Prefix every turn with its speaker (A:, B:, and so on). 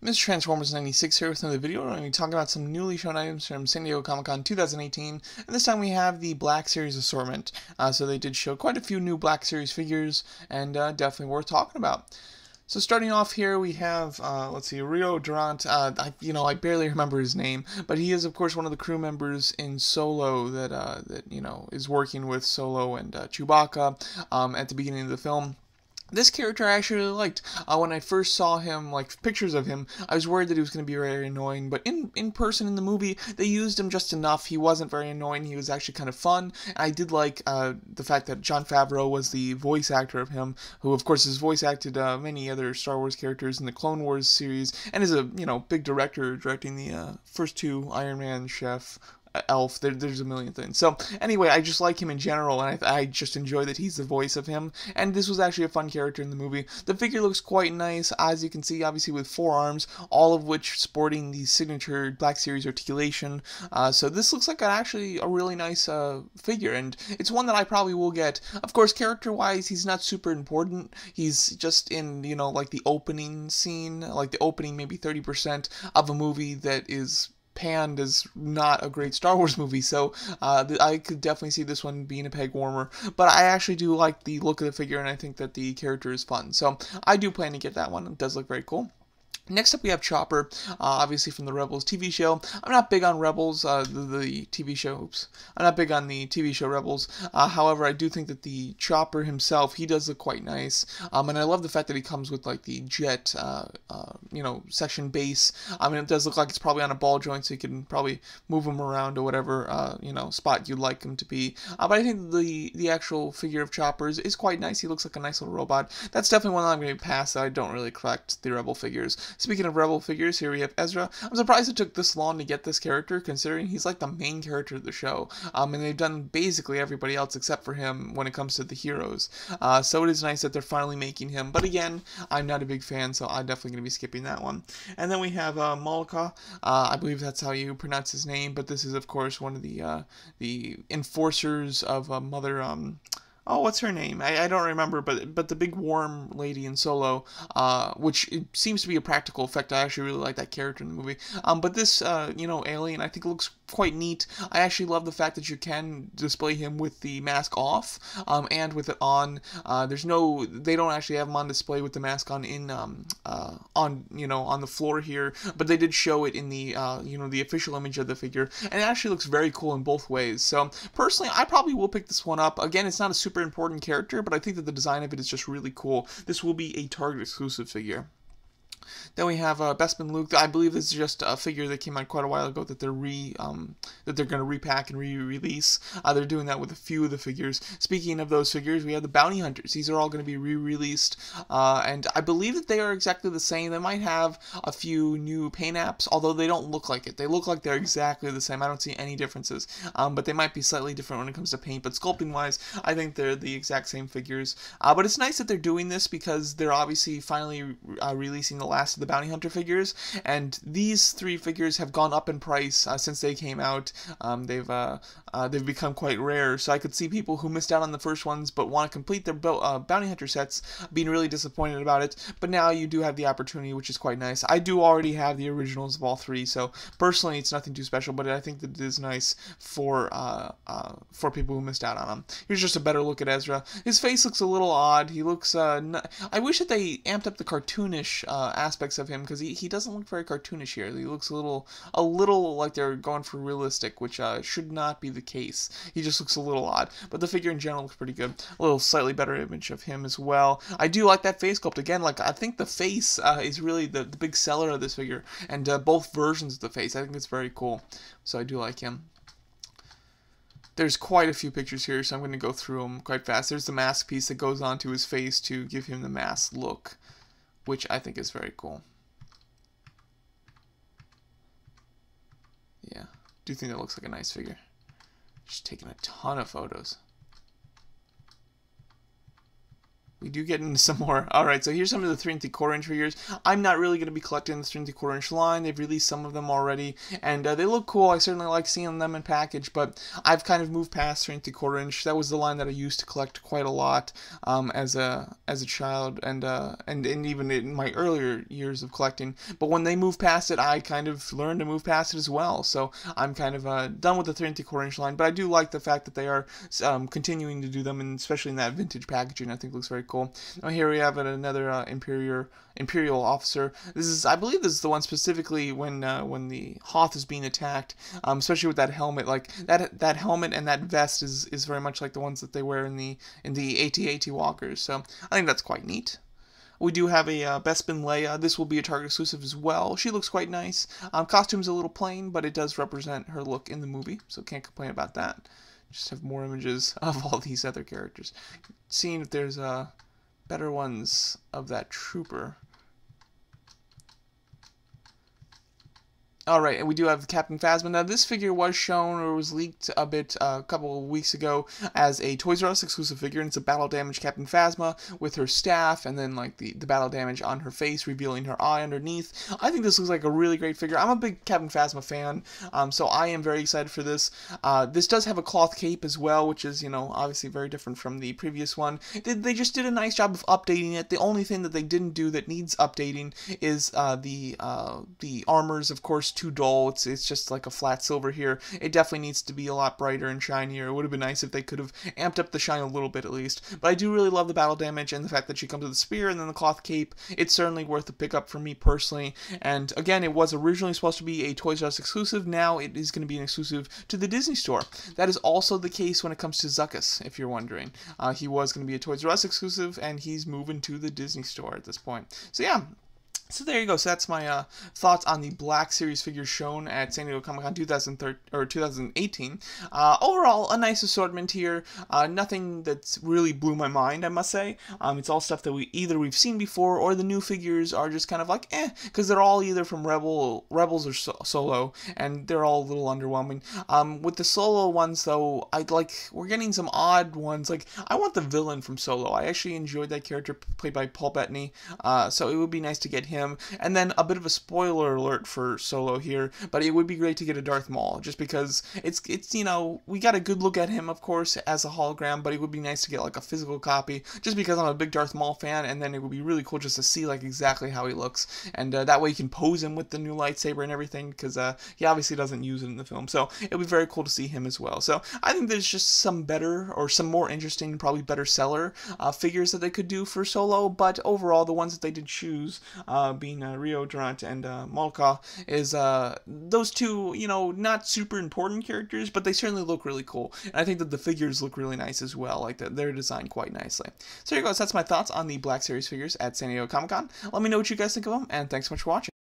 A: Mr. Transformers 96 here with another video. We're going to be talking about some newly shown items from San Diego Comic-Con 2018, and this time we have the Black Series assortment. So they did show quite a few new Black Series figures, and definitely worth talking about. So starting off here, we have, let's see, Rio Durant. I barely remember his name, but he is, of course, one of the crew members in Solo that is working with Solo and Chewbacca at the beginning of the film. This character I actually really liked. When I first saw him, like pictures of him, I was worried that he was going to be very annoying, but in person in the movie, they used him just enough. He wasn't very annoying. He was actually kind of fun. And I did like the fact that Jon Favreau was the voice actor of him, who of course has voice acted many other Star Wars characters in the Clone Wars series, and is a big director, directing the first two Iron Man, Chef, Elf. There's a million things. So anyway, I just like him in general, and I just enjoy that he's the voice of him. And this was actually a fun character in the movie. The figure looks quite nice, as you can see, obviously with 4 arms, all of which sporting the signature Black Series articulation. So this looks like actually a really nice figure, and it's one that I probably will get. Of course, character-wise, he's not super important. He's just in, like the opening scene, like the opening maybe 30% of a movie that is panned as not a great Star Wars movie, so I could definitely see this one being a peg warmer, but I actually do like the look of the figure, and I think that the character is fun, so I do plan to get that one. It does look very cool. Next up, we have Chopper, obviously from the Rebels TV show. I'm not big on Rebels, the TV show. Oops. I'm not big on the TV show Rebels. However, I do think that the Chopper himself, he does look quite nice. And I love the fact that he comes with like the jet, section base. I mean, it does look like it's probably on a ball joint, so you can probably move him around to whatever spot you'd like him to be. But I think the actual figure of Chopper is quite nice. He looks like a nice little robot. That's definitely one that I'm going to pass. I don't really collect the Rebel figures. Speaking of Rebel figures, here we have Ezra. I'm surprised it took this long to get this character, considering he's like the main character of the show. And they've done basically everybody else except for him when it comes to the heroes. So it is nice that they're finally making him. But again, I'm not a big fan, so I'm definitely going to be skipping that one. And then we have Moloch. I believe that's how you pronounce his name. But this is, of course, one of the enforcers of Mother... Oh, what's her name? I don't remember, but the big worm lady in Solo, which it seems to be a practical effect. I actually really like that character in the movie. But this, alien, I think looks quite neat. I actually love the fact that you can display him with the mask off, and with it on. They don't actually have him on display with the mask on on the floor here, but they did show it in the, the official image of the figure, and it actually looks very cool in both ways. So personally, I probably will pick this one up. Again, it's not a super important character, but I think that the design of it is just really cool. This will be a Target exclusive figure. Then we have Bespin Luke. I believe this is just a figure that came out quite a while ago that they're going to repack and re-release. They're doing that with a few of the figures. Speaking of those figures, we have the Bounty Hunters. These are all going to be re-released, and I believe that they are exactly the same. They might have a few new paint apps, although they don't look like it. They look like they're exactly the same. I don't see any differences, but they might be slightly different when it comes to paint. But sculpting-wise, I think they're the exact same figures. But it's nice that they're doing this because they're obviously finally releasing the last of the Bounty Hunter figures, and these 3 figures have gone up in price since they came out. They've become quite rare, so I could see people who missed out on the first ones but want to complete their Bounty Hunter sets being really disappointed about it. But now you do have the opportunity, which is quite nice. I do already have the originals of all 3, so personally it's nothing too special, but I think that it is nice for people who missed out on them. Here's just a better look at Ezra. His face looks a little odd. He looks I wish that they amped up the cartoonish aspects of him, because he doesn't look very cartoonish here. He looks a little like they're going for realistic, which should not be the case. He just looks a little odd, but the figure in general looks pretty good. A little slightly better image of him as well. I do like that face sculpt. Again, like I think the face is really the big seller of this figure, and both versions of the face. I think it's very cool, so I do like him. There's quite a few pictures here, so I'm going to go through them quite fast. There's the mask piece that goes onto his face to give him the mask look, which I think is very cool. Yeah, do think that looks like a nice figure. Just taking a ton of photos. we do get into some more. Alright, so here's some of the 3 3/4 inch figures. I'm not really going to be collecting the 3 3/4 inch line. They've released some of them already, and they look cool. I certainly like seeing them in package, but I've kind of moved past 3 3/4 inch. That was the line that I used to collect quite a lot as a child, and even in my earlier years of collecting. But when they moved past it, I kind of learned to move past it as well. So I'm kind of done with the 3 3/4 inch line, but I do like the fact that they are continuing to do them, and especially in that vintage packaging, I think looks very cool. Now here we have another Imperial officer. I believe this is the one specifically when the Hoth is being attacked, especially with that helmet. Like that helmet and that vest is very much like the ones that they wear in the AT-AT walkers. So I think that's quite neat. We do have a Bespin Leia. This will be a Target exclusive as well. She looks quite nice. Costume's a little plain, but it does represent her look in the movie, so can't complain about that. Just have more images of all these other characters. Seeing if there's better ones of that trooper. Alright, and we do have Captain Phasma. Now, this figure was shown, or was leaked a bit a couple of weeks ago, as a Toys R Us exclusive figure, and it's a battle damage Captain Phasma with her staff, and then like the battle damage on her face, revealing her eye underneath. I think this looks like a really great figure. I'm a big Captain Phasma fan, so I am very excited for this. This does have a cloth cape as well, which is, you know, obviously very different from the previous one. They just did a nice job of updating it. The only thing that they didn't do that needs updating is the armors, of course, too dull. It's just like a flat silver here. It definitely needs to be a lot brighter and shinier. It would have been nice if they could have amped up the shine a little bit at least. But I do really love the battle damage and the fact that she comes with the spear and then the cloth cape. It's certainly worth a pickup for me personally. And again, it was originally supposed to be a Toys R Us exclusive. Now it is going to be an exclusive to the Disney Store. That is also the case when it comes to Zuckuss, if you're wondering. He was going to be a Toys R Us exclusive, and he's moving to the Disney Store at this point. So yeah. So there you go. So that's my thoughts on the Black Series figures shown at San Diego Comic-Con 2018. Overall, a nice assortment here. Nothing that's really blew my mind, I must say. It's all stuff that we've seen before, or the new figures are just kind of like, because they're all either from Rebels or Solo, and they're all a little underwhelming. With the Solo ones, though, we're getting some odd ones. Like, I want the villain from Solo. I actually enjoyed that character played by Paul Bettany, so it would be nice to get him. And then a bit of a spoiler alert for Solo here, but it would be great to get a Darth Maul, just because it's you know, we got a good look at him, of course, as a hologram, but it would be nice to get like a physical copy, just because I'm a big Darth Maul fan, and then it would be really cool just to see like exactly how he looks, and that way you can pose him with the new lightsaber and everything, because he obviously doesn't use it in the film, so it would be very cool to see him as well. So I think there's just some better, or some more interesting, probably better seller figures that they could do for Solo, but overall, the ones that they did choose, being Rio Durant and Moloch, is those two, you know, not super important characters, but they certainly look really cool. And I think that the figures look really nice as well. Like they're designed quite nicely. So there you go. So that's my thoughts on the Black Series figures at San Diego Comic-Con. Let me know what you guys think of them, and thanks so much for watching.